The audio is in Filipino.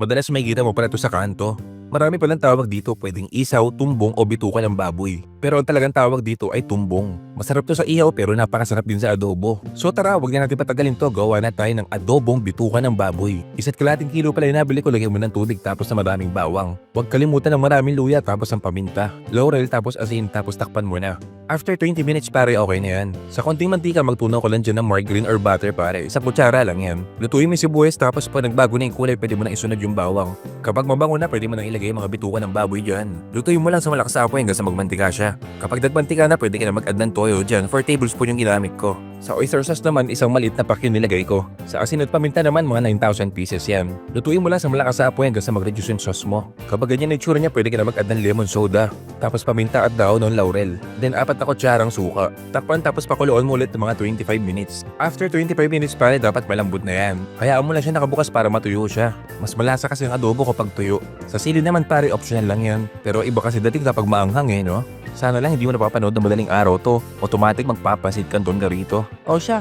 Madalas makikita mo pala ito sa kanto. Marami palang tawag dito, pwedeng isaw, tumbong o bituka ng baboy. Pero ang talagang tawag dito ay tumbong. Masarap to sa ihaw pero napakasarap din sa adobo. So tara, wag na natin patagalin to, gawa na tayo ng adobong bituka ng baboy. 1.5 kilo pala yung nabili ko, lagyan mo ng tubig tapos na maraming bawang. Huwag kalimutan ng maraming luya tapos ang paminta. Laurel tapos asin tapos takpan mo na. After 20 minutes pare, okay na yan. Sa konting mantika magtunaw ko lang dyan ng margarine or butter pare. Sa kutsara lang yan. Lutuin mo yung sibuyas tapos pag nagbago na yung kulay pwede mo na isunod yung bawang. Kapag mabango na pwede mo nang ilagay yung mga bituka ng baboy dyan. Lutuin mo lang sa malakas na apoy hanggang sa magmantika siya. Kapag nagmantika na pwede ka na mag-add ng toyo dyan. 4 tablespoon yung ginamit ko. Sa oyster sauce naman isang maliit na pack yung nilagay ko. Sa asin at paminta naman mga 9,000 pieces yan. Lutuin mo lang sa malakas na apoy hanggang sa mag-reduce yung sauce mo. Kapag ganyan na itsura niya pwede ka na mag-add ng lemon soda. Tapos paminta at daon ng laurel. Then 4 na kutsarang suka. Takpan tapos pakuluan mo ulit ng mga 25 minutes. After 25 minutes pare dapat malambot na yan. Hayaan mo lang siya nakabukas para matuyo siya. Mas malasa kasi ang adobo kapag tuyo. Sa sili naman pare optional lang yan. Pero iba kasi dating kapag maanghang no? Sana lang hindi mo napapanood ng madaling araw to. Automatic magpapasit kanton ka rito. O siya,